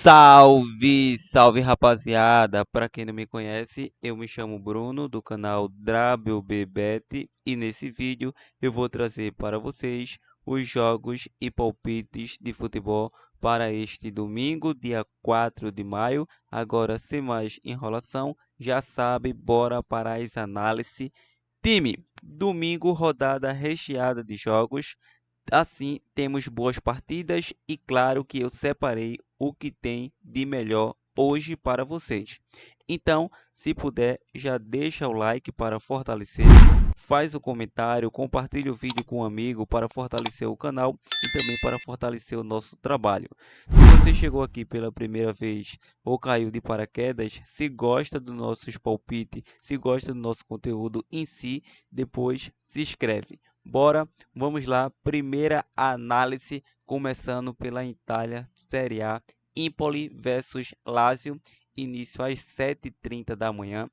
Salve, salve rapaziada! Para quem não me conhece, eu me chamo Bruno do canal WBBet e nesse vídeo eu vou trazer para vocês os jogos e palpites de futebol para este domingo, dia 4 de maio. Agora, sem mais enrolação, já sabe, bora para as análises. Time, domingo, rodada recheada de jogos. Assim, temos boas partidas e claro que eu separei o que tem de melhor hoje para vocês. Então, se puder, já deixa o like para fortalecer, faz o comentário, compartilha o vídeo com um amigo para fortalecer o canal e também para fortalecer o nosso trabalho. Se você chegou aqui pela primeira vez ou caiu de paraquedas, se gosta do nosso palpite, se gosta do nosso conteúdo em si, depois se inscreve. Bora, vamos lá. Primeira análise, começando pela Itália, Série A, Empoli versus Lazio, início às 7h30 da manhã.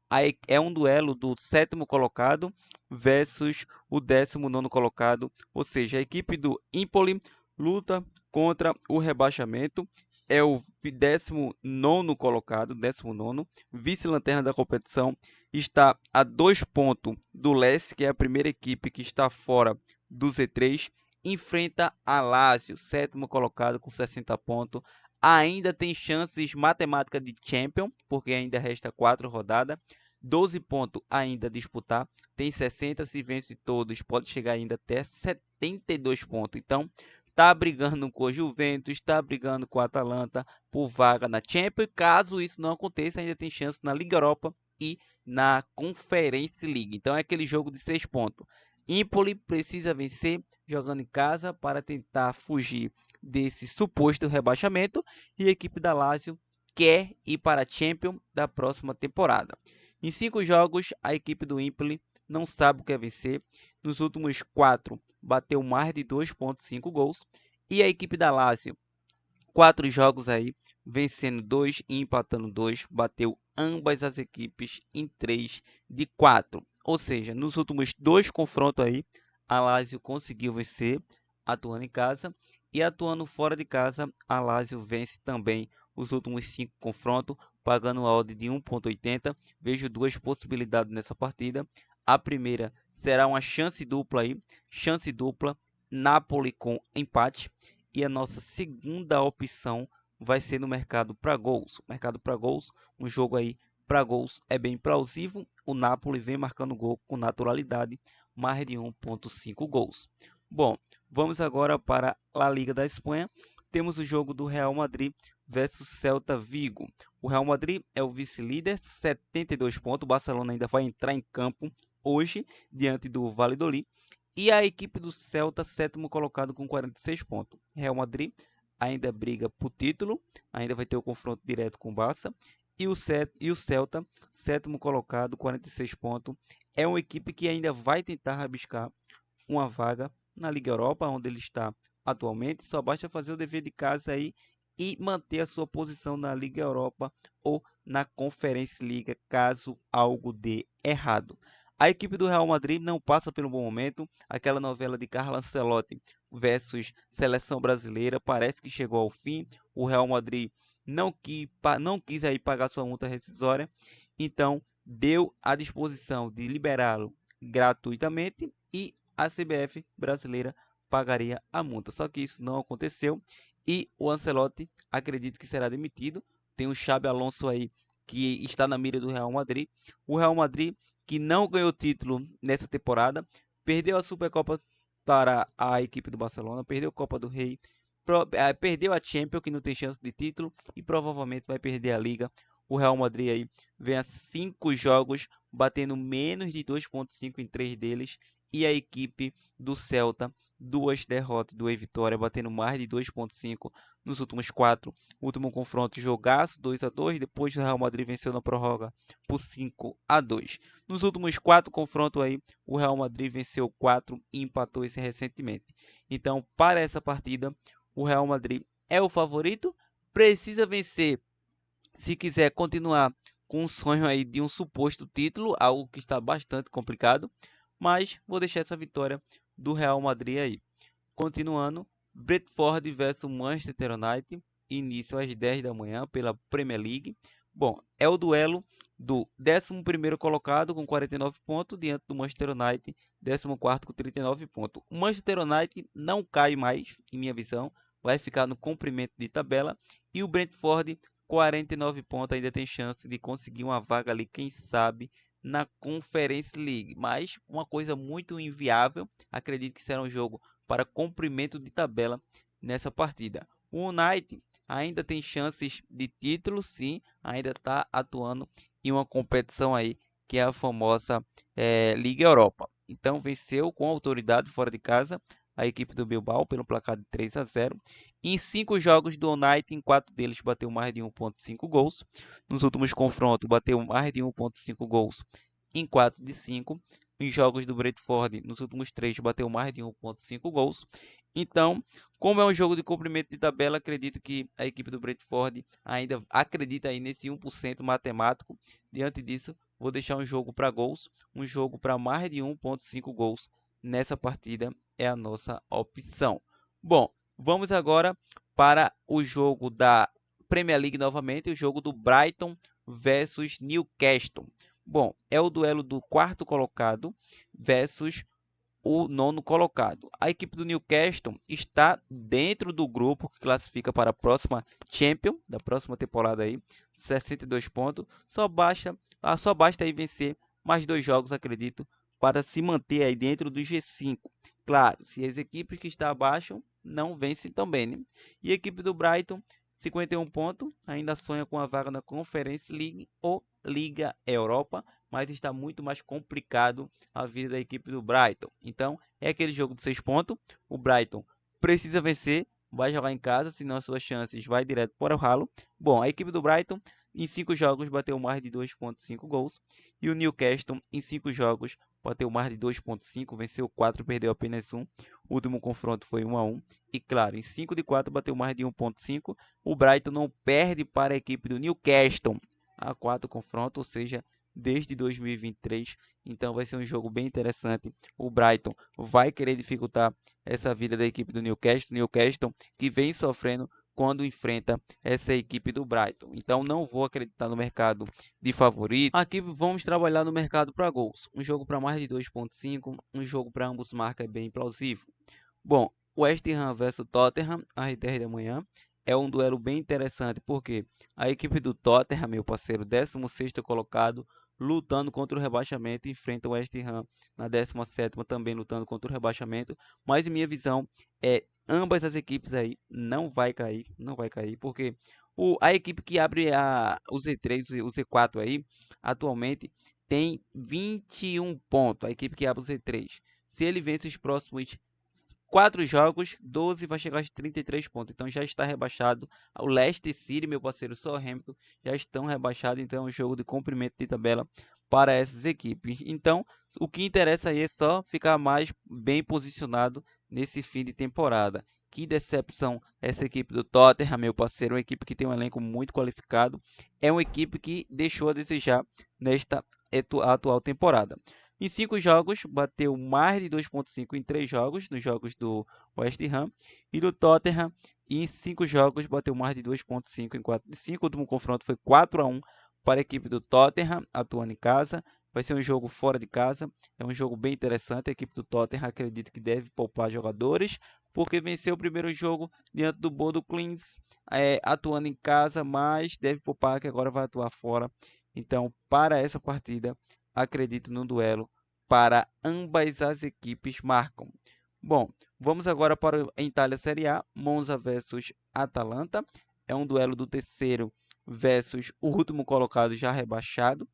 Aí é um duelo do sétimo colocado versus o 19º colocado, ou seja, a equipe do Empoli luta contra o rebaixamento. É o 19º colocado, 19º, vice-lanterna da competição, está a 2 pontos do Lecce, que é a primeira equipe que está fora do Z3, enfrenta a Lazio, sétimo colocado com 60 pontos. Ainda tem chances matemáticas de Champions, porque ainda resta 4 rodadas. 12 pontos ainda a disputar, tem 60, se vence todos, pode chegar ainda até 72 pontos. Então, tá brigando com o Juventus, está brigando com a Atalanta por vaga na Champions. Caso isso não aconteça, ainda tem chance na Liga Europa e na Conference League. Então, é aquele jogo de 6 pontos. Empoli precisa vencer jogando em casa para tentar fugir desse suposto rebaixamento e a equipe da Lazio quer ir para a Champions da próxima temporada. Em 5 jogos, a equipe do Empoli não sabe o que é vencer. Nos últimos 4, bateu mais de 2,5 gols. E a equipe da Lazio, 4 jogos aí, vencendo 2 e empatando 2, bateu ambas as equipes em 3 de 4. Ou seja, nos últimos 2 confrontos aí, a Lazio conseguiu vencer atuando em casa e atuando fora de casa, a Lazio vence também os últimos 5 confrontos, pagando a odd de 1,80. Vejo duas possibilidades nessa partida. A primeira será uma chance dupla aí, chance dupla, Napoli com empate. E a nossa segunda opção vai ser no mercado para gols. Mercado para gols, um jogo aí para gols é bem plausível. O Napoli vem marcando gol com naturalidade, mais de 1,5 gols. Bom, vamos agora para a Liga da Espanha. Temos o jogo do Real Madrid versus Celta Vigo. O Real Madrid é o vice-líder, 72 pontos. O Barcelona ainda vai entrar em campo hoje, diante do Valladolid. E a equipe do Celta, sétimo colocado com 46 pontos. Real Madrid ainda briga por título, ainda vai ter o confronto direto com o Barça. E o Celta, sétimo colocado, 46 pontos. É uma equipe que ainda vai tentar rabiscar uma vaga na Liga Europa, onde ele está atualmente. Só basta fazer o dever de casa aí e manter a sua posição na Liga Europa ou na Conference League, caso algo dê errado. A equipe do Real Madrid não passa pelo bom momento. Aquela novela de Carlo Ancelotti versus seleção brasileira parece que chegou ao fim. O Real Madrid não quis aí pagar sua multa rescisória, então deu à disposição de liberá-lo gratuitamente e a CBF brasileira pagaria a multa. Só que isso não aconteceu e o Ancelotti acredito que será demitido. Tem o Xabi Alonso aí que está na mira do Real Madrid. O Real Madrid que não ganhou título nessa temporada, perdeu a Supercopa para a equipe do Barcelona, perdeu a Copa do Rei, perdeu a Champions, que não tem chance de título, e provavelmente vai perder a Liga. O Real Madrid aí vem a 5 jogos, batendo menos de 2,5 em 3 deles, e a equipe do Celta, 2 derrotas, 2 vitórias, batendo mais de 2,5 nos últimos 4. Último confronto, jogaço, 2-2, depois o Real Madrid venceu na prorroga por 5-2. Nos últimos 4 confrontos aí, o Real Madrid venceu 4 e empatou esse recentemente. Então, para essa partida, o Real Madrid é o favorito, precisa vencer se quiser continuar com o sonho aí de um suposto título, algo que está bastante complicado, mas vou deixar essa vitória do Real Madrid aí. Continuando, Brentford versus Manchester United, início às 10 da manhã pela Premier League. Bom, é o duelo do 11º colocado com 49 pontos diante do Manchester United, 14º com 39 pontos. O Manchester United não cai mais, em minha visão, vai ficar no comprimento de tabela, e o Brentford, 49 pontos, ainda tem chance de conseguir uma vaga ali, quem sabe, na Conference League, mas uma coisa muito inviável. Acredito que será um jogo para comprimento de tabela nessa partida. O United ainda tem chances de título, sim, ainda está atuando em uma competição aí que é a famosa Liga Europa. Então venceu com autoridade fora de casa a equipe do Bilbao pelo placar de 3-0. Em 5 jogos do United, em 4 deles bateu mais de 1.5 gols. Nos últimos confrontos bateu mais de 1.5 gols em 4 de 5. Em jogos do Brentford, nos últimos 3 bateu mais de 1.5 gols. Então, como é um jogo de comprimento de tabela, acredito que a equipe do Brentford ainda acredita aí nesse 1% matemático. Diante disso, vou deixar um jogo para gols, um jogo para mais de 1.5 gols nessa partida é a nossa opção. Bom, vamos agora para o jogo da Premier League novamente, o jogo do Brighton versus Newcastle. Bom, é o duelo do 4º colocado versus o 9º colocado. A equipe do Newcastle está dentro do grupo que classifica para a próxima Champions, da próxima temporada aí, 62 pontos. Só basta aí vencer mais 2 jogos, acredito, para se manter aí dentro do G5. Claro, se as equipes que estão abaixo não vencem também, né? E a equipe do Brighton, 51 pontos, ainda sonha com a vaga na Conference League ou Liga Europa, mas está muito mais complicado a vida da equipe do Brighton. Então, é aquele jogo de 6 pontos. O Brighton precisa vencer, vai jogar em casa, senão as suas chances vai direto para o ralo. Bom, a equipe do Brighton em 5 jogos bateu mais de 2.5 gols. E o Newcastle em 5 jogos bateu mais de 2.5, venceu 4, perdeu apenas 1. O último confronto foi 1-1. E claro, em 5 de 4 bateu mais de 1.5. O Brighton não perde para a equipe do Newcastle a 4 confrontos, ou seja, desde 2023. Então vai ser um jogo bem interessante. O Brighton vai querer dificultar essa vida da equipe do Newcastle que vem sofrendo quando enfrenta essa equipe do Brighton. Então não vou acreditar no mercado de favorito. Aqui vamos trabalhar no mercado para gols. Um jogo para mais de 2.5, um jogo para ambos marcas é bem plausível. Bom, West Ham versus Tottenham às 10 da manhã. É um duelo bem interessante porque a equipe do Tottenham, meu parceiro, 16º colocado, lutando contra o rebaixamento, enfrenta o West Ham na 17ª também lutando contra o rebaixamento. Mas em minha visão, ambas as equipes aí não vai cair, porque a equipe que abre o Z3, o Z4 aí, atualmente tem 21 pontos, a equipe que abre o Z3. Se ele vence os próximos 4 jogos, 12 vai chegar aos 33 pontos. Então já está rebaixado. O Leicester City, meu parceiro Southampton, já estão rebaixados. Então é um jogo de comprimento de tabela para essas equipes. Então o que interessa aí é só ficar mais bem posicionado nesse fim de temporada. Que decepção essa equipe do Tottenham, meu parceiro. Uma equipe que tem um elenco muito qualificado. É uma equipe que deixou a desejar nesta atual temporada. Em 5 jogos, bateu mais de 2.5 em 3 jogos, nos jogos do West Ham. E do Tottenham, em 5 jogos, bateu mais de 2.5 em 4 de 5. O último confronto foi 4-1 para a equipe do Tottenham, atuando em casa. Vai ser um jogo fora de casa, é um jogo bem interessante. A equipe do Tottenham acredito que deve poupar jogadores, porque venceu o primeiro jogo diante do Bodo Glimt, atuando em casa, mas deve poupar que agora vai atuar fora. Então, para essa partida, acredito no duelo para ambas as equipes marcam. Bom, vamos agora para a Itália Série A, Monza versus Atalanta. É um duelo do terceiro versus o último colocado já rebaixado.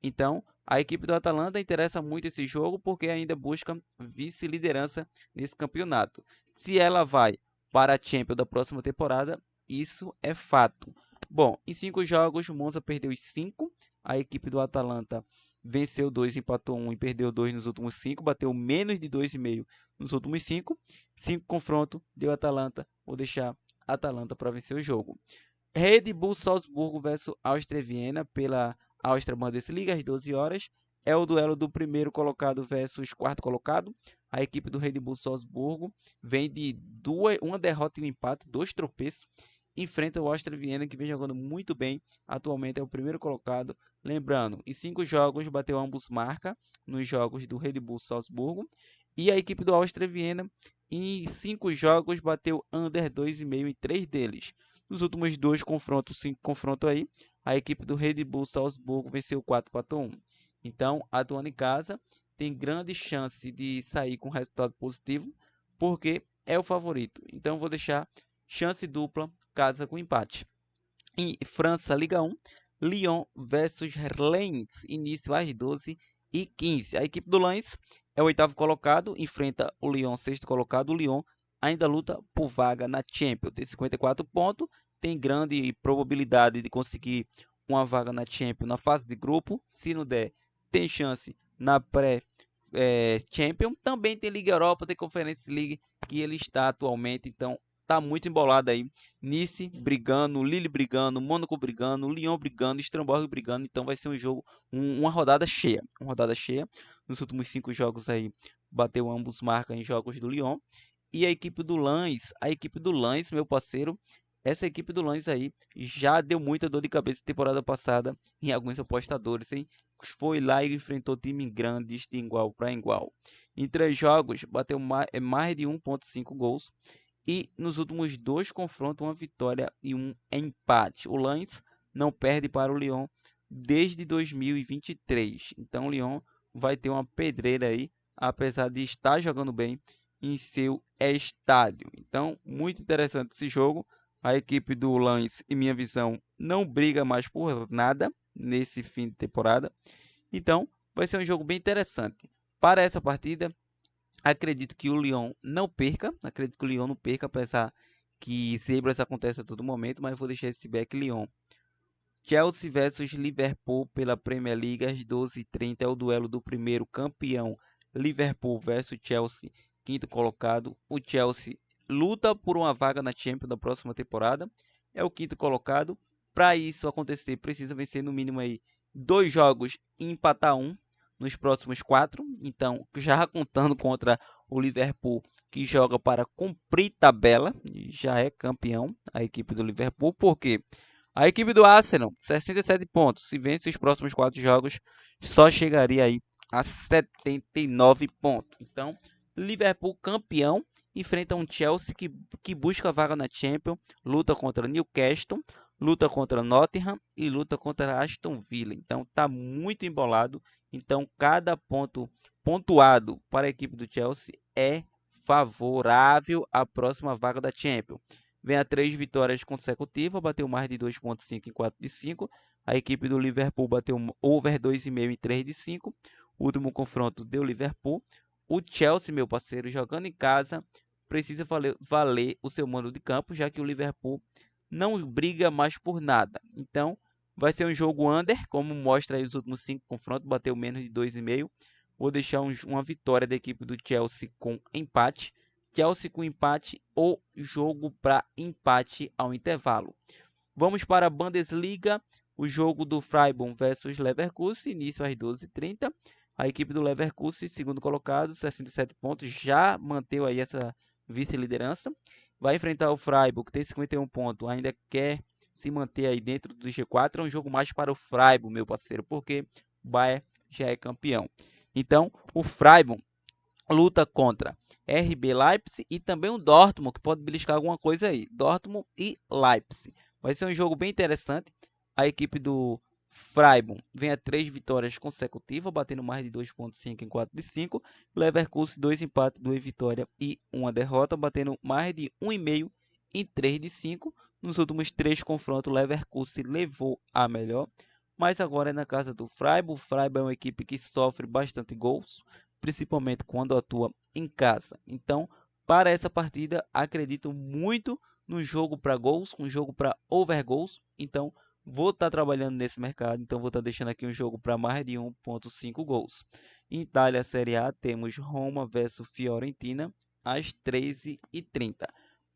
Então, a equipe do Atalanta interessa muito esse jogo porque ainda busca vice-liderança nesse campeonato. Se ela vai para a Champions da próxima temporada, isso é fato. Bom, em 5 jogos, o Monza perdeu os 5. A equipe do Atalanta venceu 2, empatou 1 e perdeu 2 nos últimos 5. Bateu menos de 2,5 nos últimos 5. 5 confrontos, deu Atalanta. Vou deixar Atalanta para vencer o jogo. Red Bull Salzburgo versus Áustria Viena pela Áustria Bundesliga às 12 horas. É o duelo do primeiro colocado versus quarto colocado. A equipe do Red Bull Salzburgo vem de uma derrota e um empate, 2 tropeços enfrenta o Austria Viena, que vem jogando muito bem. Atualmente é o primeiro colocado. Lembrando, em 5 jogos bateu ambos marca nos jogos do Red Bull Salzburgo. E a equipe do Austria Viena, em 5 jogos, bateu under 2,5 em 3 deles. Nos últimos 2 confrontos, 5 confrontos aí, a equipe do Red Bull Salzburgo venceu 4-1. Então, atuando em casa, tem grande chance de sair com resultado positivo, porque é o favorito. Então, vou deixar chance dupla, casa com empate. Em França, Liga 1, Lyon versus Lens, início às 12h15. A equipe do Lens é o 8º colocado, enfrenta o Lyon, 6º colocado. O Lyon ainda luta por vaga na Champions. Tem 54 pontos, tem grande probabilidade de conseguir uma vaga na Champions na fase de grupo. Se não der, tem chance na pré-Champions. Também tem Liga Europa, tem Conference League, que ele está atualmente. Então, tá muito embolado aí. Nice brigando, Lille brigando, Mônaco brigando, Lyon brigando, Strasbourg brigando. Então vai ser um jogo, uma rodada cheia. Uma rodada cheia. Nos últimos 5 jogos aí, bateu ambos marcas em jogos do Lyon. E a equipe do Lens, meu parceiro, essa equipe do Lens aí já deu muita dor de cabeça temporada passada em alguns apostadores, hein? Foi lá e enfrentou time grandes de igual para igual. Em 3 jogos, bateu mais de 1,5 gols. E nos últimos 2 confrontos, uma vitória e um empate. O Lens não perde para o Lyon desde 2023. Então o Lyon vai ter uma pedreira aí, apesar de estar jogando bem em seu estádio. Então, muito interessante esse jogo. A equipe do Lens, em minha visão, não briga mais por nada nesse fim de temporada. Então, vai ser um jogo bem interessante. Para essa partida, acredito que o Lyon não perca. Apesar que zebras acontecem a todo momento, mas vou deixar esse back Lyon. Chelsea versus Liverpool pela Premier League às 12h30 é o duelo do primeiro campeão. Liverpool versus Chelsea, 5º colocado. O Chelsea luta por uma vaga na Champions da próxima temporada. É o 5º colocado. Para isso acontecer, precisa vencer no mínimo aí 2 jogos e empatar um nos próximos 4. Então, já contando contra o Liverpool, que joga para cumprir tabela, já é campeão a equipe do Liverpool, porque a equipe do Arsenal, 67 pontos, se vence os próximos 4 jogos, só chegaria aí a 79 pontos. Então, Liverpool campeão, enfrenta um Chelsea que busca a vaga na Champions, luta contra Newcastle, luta contra Nottingham e luta contra Aston Villa. Então, tá muito embolado. Então, cada ponto pontuado para a equipe do Chelsea é favorável à próxima vaga da Champions. Vem a 3 vitórias consecutivas, bateu mais de 2,5 em 4 de 5. A equipe do Liverpool bateu over 2,5 em 3 de 5. O último confronto deu Liverpool. O Chelsea, meu parceiro, jogando em casa, precisa valer o seu mando de campo, já que o Liverpool não briga mais por nada. Então, vai ser um jogo under, como mostra aí os últimos 5 confrontos, bateu menos de 2,5. Vou deixar uma vitória da equipe do Chelsea com empate. Chelsea com empate ou jogo para empate ao intervalo. Vamos para a Bundesliga, o jogo do Freiburg versus Leverkusen, início às 12h30. A equipe do Leverkusen, segundo colocado, 67 pontos, já manteve aí essa vice-liderança. Vai enfrentar o Freiburg, que tem 51 pontos, ainda quer se manter aí dentro do G4. É um jogo mais para o Freiburg, meu parceiro, porque o Bayern já é campeão. Então, o Freiburg luta contra RB Leipzig e também o Dortmund, que pode beliscar alguma coisa aí. Dortmund e Leipzig. Vai ser um jogo bem interessante. A equipe do Freiburg vem a 3 vitórias consecutivas, batendo mais de 2,5 em 4 de 5. Leverkusen, 2 empates, 2 vitórias e 1 derrota, batendo mais de 1,5 em 3 de 5. Nos últimos 3 confrontos, o Leverkusen levou a melhor. Mas agora é na casa do Freiburg. O Freiburg é uma equipe que sofre bastante gols, principalmente quando atua em casa. Então, para essa partida, acredito muito no jogo para gols, um jogo para over gols. Então, vou estar trabalhando nesse mercado. Então, vou estar deixando aqui um jogo para mais de 1,5 gols. Em Itália, Série A, temos Roma versus Fiorentina às 13h30.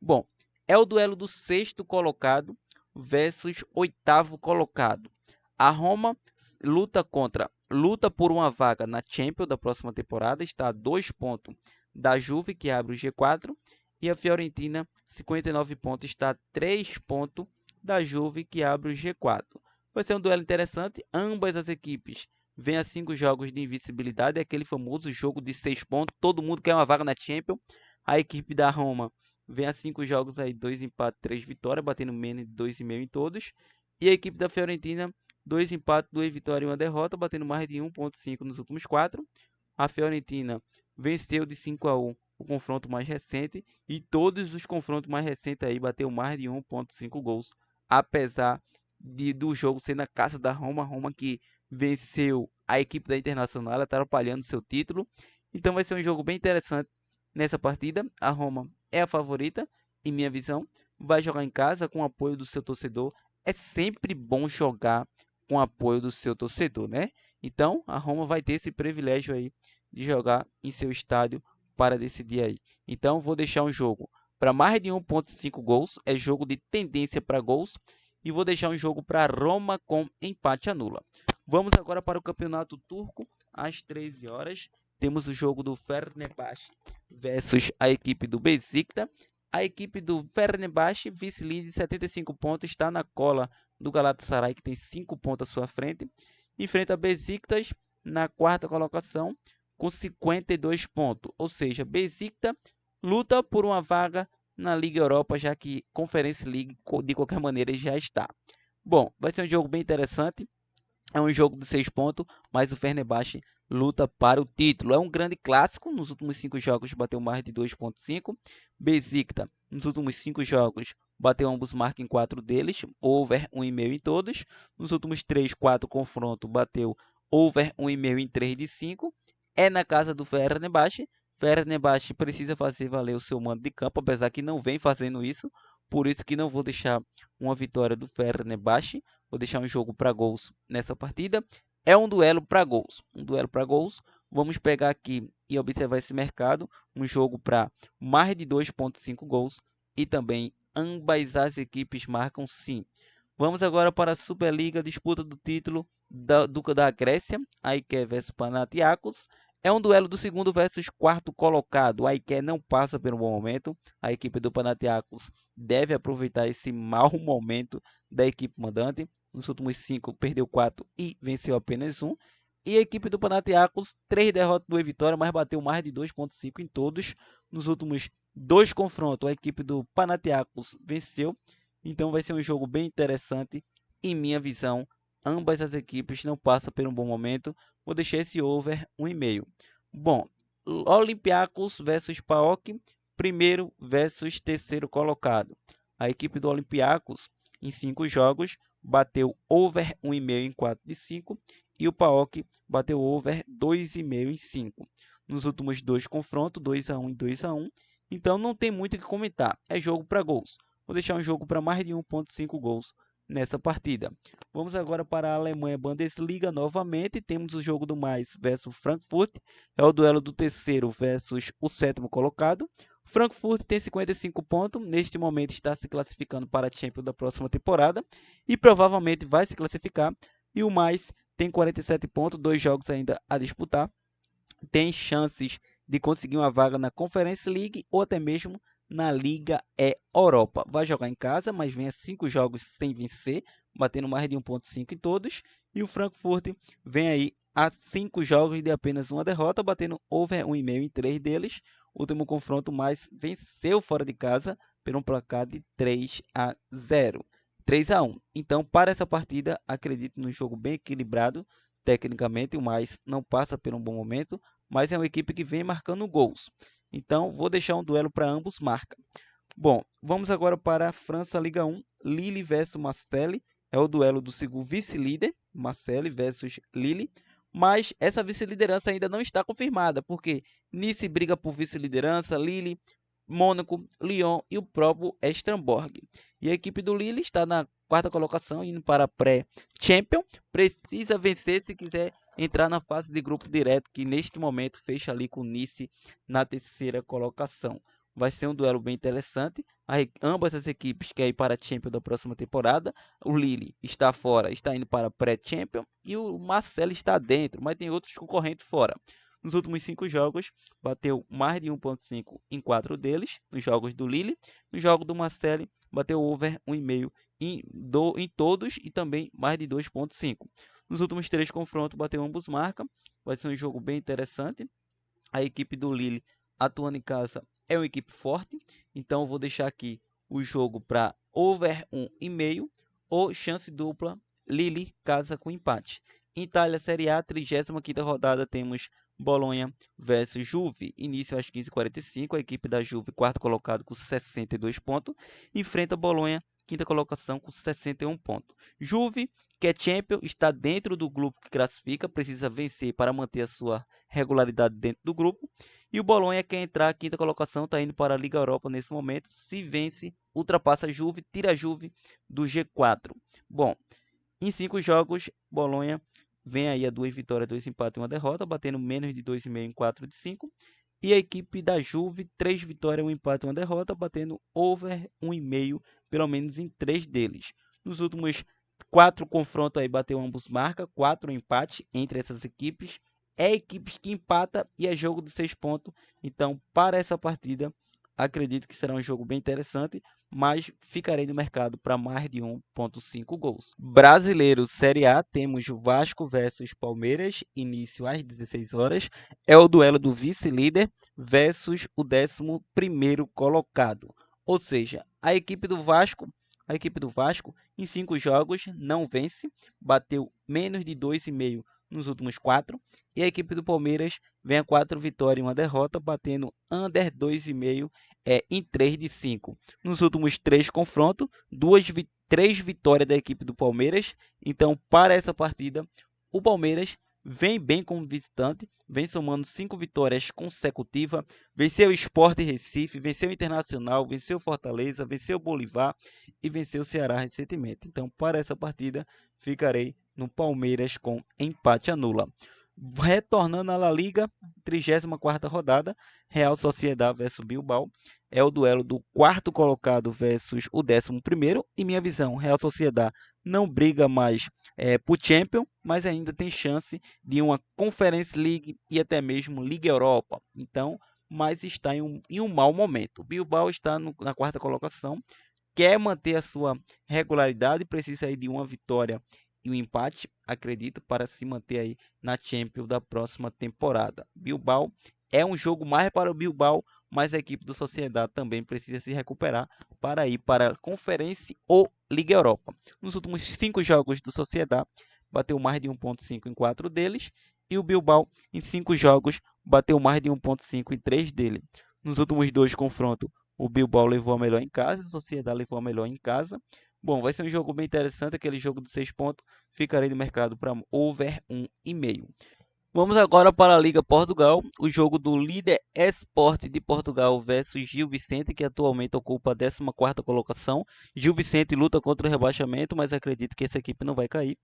Bom, é o duelo do 6º colocado versus 8º colocado. A Roma luta por uma vaga na Champions da próxima temporada, está a 2 pontos da Juve, que abre o G4, E a Fiorentina, 59 pontos, está a 3 pontos da Juve, que abre o G4. Vai ser um duelo interessante. Ambas as equipes vêm a 5 jogos de invencibilidade, é aquele famoso jogo de 6 pontos. Todo mundo quer uma vaga na Champions. A equipe da Roma vem a 5 jogos aí, 2 empates, 3 vitórias, batendo menos de 2,5 em todos. E a equipe da Fiorentina, 2 empates, 2 vitórias e 1 derrota, batendo mais de 1,5 nos últimos 4. A Fiorentina venceu de 5-1 o confronto mais recente, e todos os confrontos mais recentes aí bateu mais de 1,5 gols, apesar do jogo ser na casa da Roma. Roma que venceu a equipe da Internacional, atrapalhando seu título. Então vai ser um jogo bem interessante nessa partida. A Roma é a favorita, em minha visão. Vai jogar em casa com o apoio do seu torcedor. É sempre bom jogar com o apoio do seu torcedor, né? Então a Roma vai ter esse privilégio aí de jogar em seu estádio para decidir aí. Então vou deixar um jogo para mais de 1,5 gols, é jogo de tendência para gols, e vou deixar um jogo para Roma com empate a nula. Vamos agora para o campeonato turco, às 13 horas. Temos o jogo do Fenerbahçe versus a equipe do Beşiktaş. A equipe do Fenerbahçe, vice-líder, 75 pontos, está na cola do Galatasaray, que tem 5 pontos à sua frente. Enfrenta a Beşiktaş na quarta colocação, com 52 pontos. Ou seja, Beşiktaş luta por uma vaga na Liga Europa, já que Conference League, de qualquer maneira, já está. Bom, vai ser um jogo bem interessante. É um jogo de 6 pontos, mas o Fenerbahçe luta para o título. É um grande clássico. Nos últimos 5 jogos bateu mais de 2,5. Beşiktaş, nos últimos 5 jogos, bateu ambos marcas em 4 deles, over 1,5 em todos. Nos últimos 3, 4 confrontos, bateu over 1,5 em 3 de 5. É na casa do Fenerbahçe. Fenerbahçe precisa fazer valer o seu mando de campo, apesar que não vem fazendo isso. Por isso que não vou deixar uma vitória do Fenerbahçe. Vou deixar um jogo para gols nessa partida. É um duelo para gols. Um duelo para gols. Vamos pegar aqui e observar esse mercado. Um jogo para mais de 2,5 gols. E também ambas as equipes marcam sim. Vamos agora para a Superliga, disputa do título da Grécia. AEK versus Panathinaikos. É um duelo do segundo versus quarto colocado. A AEK não passa pelo bom momento. A equipe do Panathinaikos deve aproveitar esse mau momento da equipe mandante. Nos últimos 5, perdeu 4 e venceu apenas 1. E a equipe do Panathinaikos, 3 derrotas, 2 vitórias, mas bateu mais de 2,5 em todos. Nos últimos 2 confrontos, a equipe do Panathinaikos venceu. Então vai ser um jogo bem interessante, em minha visão. Ambas as equipes não passam por um bom momento. Vou deixar esse over 1,5. Bom, Olympiacos versus PAOK, primeiro versus terceiro colocado. A equipe do Olympiacos, em 5 jogos, bateu over 1,5 em 4 de 5. E o PAOK bateu over 2,5 em 5. Nos últimos 2 confrontos, 2-1 e 2-1. Então não tem muito o que comentar. É jogo para gols. Vou deixar um jogo para mais de 1,5 gols nessa partida. Vamos agora para a Alemanha Bundesliga novamente. Temos o jogo do Mainz versus Frankfurt. É o duelo do terceiro versus o sétimo colocado. Frankfurt tem 55 pontos. Neste momento está se classificando para a Champions da próxima temporada. E provavelmente vai se classificar. E o Mainz tem 47 pontos. 2 jogos ainda a disputar. Tem chances de conseguir uma vaga na Conference League ou até mesmo na Liga Europa. Vai jogar em casa, mas vem a 5 jogos sem vencer, batendo mais de 1,5 em todos. E o Frankfurt vem aí a 5 jogos de apenas uma derrota, batendo over 1,5 em 3 deles. Último confronto, mas venceu fora de casa por um placar de 3-0. 3-1. Então, para essa partida, acredito num jogo bem equilibrado. Tecnicamente, o mais não passa por um bom momento, mas é uma equipe que vem marcando gols. Então, vou deixar um duelo para ambos marca. Bom, vamos agora para a França Liga 1. Lille versus Marseille. É o duelo do segundo vice-líder, Marseille versus Lille. Mas essa vice-liderança ainda não está confirmada, porque Nice briga por vice-liderança, Lille, Mônaco, Lyon e o próprio Strasbourg. E a equipe do Lille está na quarta colocação, indo para a pré-champion. Precisa vencer se quiser entrar na fase de grupo direto, que neste momento fecha ali com o Nice na terceira colocação. Vai ser um duelo bem interessante. Ambas as equipes querem ir para a Champions da próxima temporada. O Lille está fora, está indo para a pré-Champions. E o Marseille está dentro, mas tem outros concorrentes fora. Nos últimos 5 jogos, bateu mais de 1,5 em 4 deles, nos jogos do Lille. No jogo do Marseille, bateu over 1,5 em todos e também mais de 2,5. Nos últimos 3 confrontos, bateu ambos marcas. Vai ser um jogo bem interessante. A equipe do Lille, atuando em casa, é uma equipe forte. Então, eu vou deixar aqui o jogo para over 1,5 ou chance dupla Lille casa com empate. Em Itália, Série A, 35ª rodada, temos Bolonha versus Juve. Início às 15h45. A equipe da Juve, quarto colocado com 62 pontos, enfrenta Bolonha, quinta colocação com 61 pontos. Juve, que é champion, está dentro do grupo que classifica, precisa vencer para manter a sua regularidade dentro do grupo. E o Bolonha quer entrar a quinta colocação, está indo para a Liga Europa nesse momento. Se vence, ultrapassa a Juve, tira a Juve do G4. Bom, em 5 jogos, Bolonha vem aí a 2 vitórias, 2 empates e 1 derrota, batendo menos de 2,5 em 4 de 5. E a equipe da Juve, 3 vitórias, 1 empate e 1 derrota, batendo over 1,5, pelo menos em 3 deles. Nos últimos 4 confrontos aí, bateu ambos marca, 4 empates entre essas equipes. É equipes que empata e é jogo de 6 pontos. Então, para essa partida, acredito que será um jogo bem interessante, mas ficarei no mercado para mais de 1,5 gols. Brasileiro Série A, temos Vasco versus Palmeiras, início às 16 horas. É o duelo do vice-líder versus o 11º colocado. Ou seja, a equipe do Vasco em 5 jogos não vence, bateu menos de 2,5 nos últimos 4. E a equipe do Palmeiras vem a 4 vitórias e 1 derrota, batendo under 2,5 em 3 de 5. Nos últimos 3 confrontos, 3 vitórias da equipe do Palmeiras. Então, para essa partida, o Palmeiras vem bem como visitante, vem somando 5 vitórias consecutivas, venceu o Sport Recife, venceu o Internacional, venceu o Fortaleza, venceu o Bolívar e venceu o Ceará recentemente. Então, para essa partida, ficarei no Palmeiras com empate anula. Retornando à La Liga, 34ª rodada, Real Sociedad versus Bilbao. É o duelo do quarto colocado versus o 11º. E minha visão, Real Sociedad não briga mais por Champions, mas ainda tem chance de uma Conference League e até mesmo Liga Europa. Então, mas está em um mau momento. Bilbao está na quarta colocação, quer manter a sua regularidade, precisa aí de uma vitória e um empate, acredito, para se manter aí na Champions da próxima temporada. Bilbao é um jogo mais para o Bilbao, mas a equipe do Sociedad também precisa se recuperar para ir para a Conferência ou Liga Europa. Nos últimos 5 jogos do Sociedad, bateu mais de 1,5 em 4 deles, e o Bilbao em 5 jogos bateu mais de 1,5 em 3 dele. Nos últimos 2 confrontos, o Bilbao levou a melhor em casa, a Sociedad levou a melhor em casa. Bom, vai ser um jogo bem interessante, aquele jogo de 6 pontos. Ficarei no mercado para over 1,5. Vamos agora para a Liga Portugal, o jogo do líder Sport de Portugal versus Gil Vicente, que atualmente ocupa a 14ª colocação. Gil Vicente luta contra o rebaixamento, mas acredito que essa equipe não vai cair.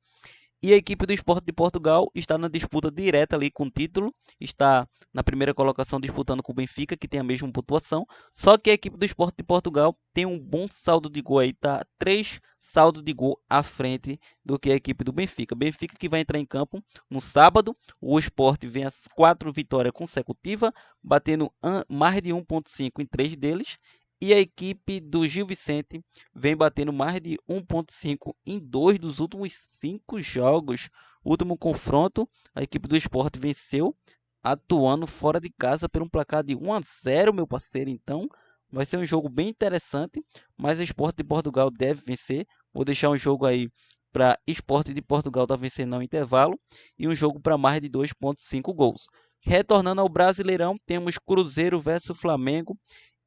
E a equipe do Sport de Portugal está na disputa direta ali com o título, está na primeira colocação disputando com o Benfica, que tem a mesma pontuação. Só que a equipe do Sport de Portugal tem um bom saldo de gol aí, tá 3 saldos de gol à frente do que a equipe do Benfica. Benfica que vai entrar em campo no sábado, o Sport vem as 4 vitórias consecutivas, batendo mais de 1,5 em 3 deles. E a equipe do Gil Vicente vem batendo mais de 1,5 em 2 dos últimos 5 jogos. O último confronto, a equipe do Sport venceu, atuando fora de casa por um placar de 1-0, meu parceiro. Então, vai ser um jogo bem interessante, mas o Sport de Portugal deve vencer. Vou deixar um jogo aí para Sport de Portugal estar vencendo no intervalo e um jogo para mais de 2,5 gols. Retornando ao Brasileirão, temos Cruzeiro versus Flamengo.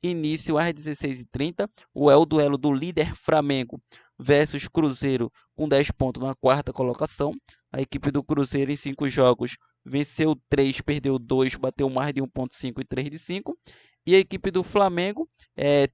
Início às 16h30, o duelo do líder Flamengo versus Cruzeiro com 10 pontos na quarta colocação. A equipe do Cruzeiro em 5 jogos venceu 3, perdeu 2, bateu mais de 1,5 e 3 de 5. E a equipe do Flamengo,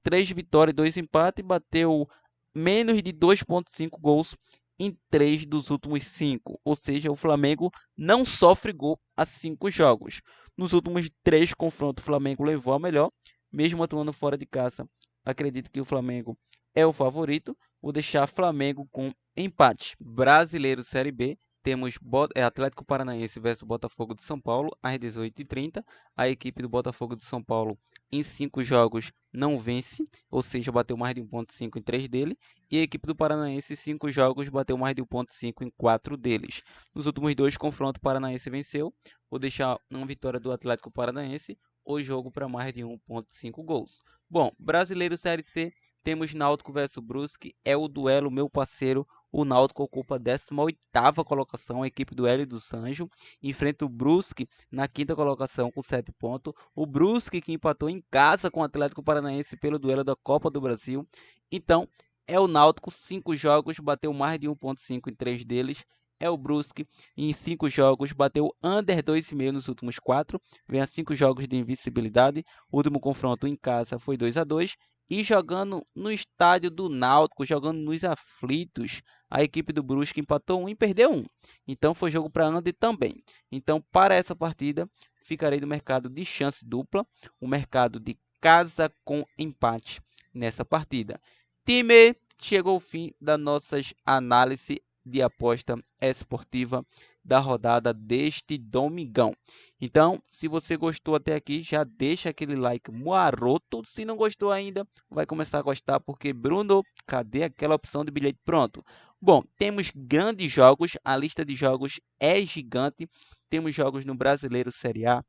3 vitórias e 2 empates, bateu menos de 2,5 gols em 3 dos últimos 5. Ou seja, o Flamengo não sofre gol há 5 jogos. Nos últimos 3 confrontos, o Flamengo levou a melhor. Mesmo atuando fora de casa, acredito que o Flamengo é o favorito. Vou deixar Flamengo com empate. Brasileiro Série B, Temos Atlético Paranaense versus Botafogo de São Paulo, às 18h30. A equipe do Botafogo de São Paulo, em 5 jogos, não vence, ou seja, bateu mais de 1,5 em 3 dele. E a equipe do Paranaense, em 5 jogos, bateu mais de 1,5 em 4 deles. Nos últimos 2 confrontos, o Paranaense venceu. Vou deixar uma vitória do Atlético Paranaense, o jogo para mais de 1,5 gols. Bom, Brasileiro Série C, temos Náutico versus Brusque, é o duelo, meu parceiro. O Náutico ocupa a 18ª colocação, a equipe do Hélio dos Anjos enfrenta o Brusque na 5ª colocação com 7 pontos. O Brusque que empatou em casa com o Atlético Paranaense pelo duelo da Copa do Brasil. Então, é o Náutico, 5 jogos, bateu mais de 1,5 em 3 deles. É o Brusque, em 5 jogos, bateu under 2,5 nos últimos 4, vem a 5 jogos de invencibilidade. O último confronto em casa foi 2-2. E jogando no estádio do Náutico, jogando nos aflitos, a equipe do Brusque empatou 1 e perdeu 1. Então foi jogo para under também. Então, para essa partida, ficarei no mercado de chance dupla, o mercado de casa com empate nessa partida. Time, chegou o fim das nossas análises de aposta esportiva da rodada deste domingão. Então, se você gostou até aqui, já deixa aquele like maroto. Se não gostou ainda, vai começar a gostar, porque Bruno, cadê aquela opção de bilhete pronto? Bom, temos grandes jogos, a lista de jogos é gigante. Temos jogos no Brasileiro Série A,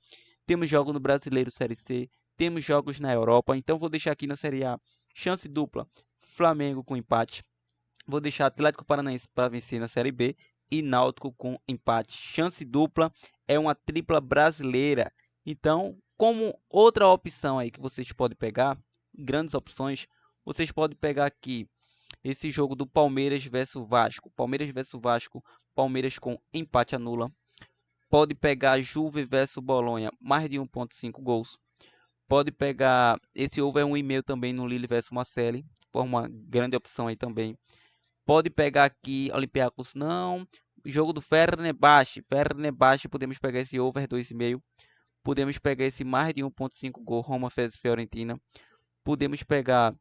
temos jogos no Brasileiro Série C, temos jogos na Europa. Então vou deixar aqui na Série A, chance dupla, Flamengo com empate. Vou deixar Atlético Paranaense para vencer na Série B e Náutico com empate. Chance dupla é uma tripla brasileira. Então, como outra opção aí que vocês podem pegar, grandes opções, vocês podem pegar aqui esse jogo do Palmeiras versus Vasco. Palmeiras versus Vasco, Palmeiras com empate anula. Pode pegar Juve versus Bolonha, mais de 1,5 gols. Pode pegar esse over 1,5 também no Lille versus Marseille, forma uma grande opção aí também. Pode pegar aqui Olympiacos, não. Jogo do Fenerbahçe. Fenerbahçe, podemos pegar esse over 2,5. Podemos pegar esse mais de 1,5 gol, Roma versus Fiorentina. Podemos pegar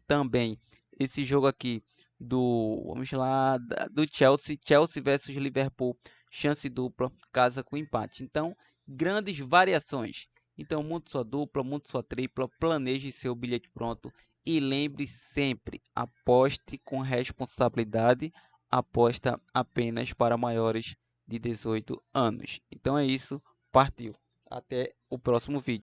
também esse jogo aqui vamos lá, do Chelsea versus Liverpool, chance dupla, casa com empate. Então, grandes variações. Então, monte sua dupla, monte sua tripla, planeje seu bilhete pronto e lembre sempre, aposte com responsabilidade, aposta apenas para maiores de 18 anos. Então é isso, partiu. Até o próximo vídeo.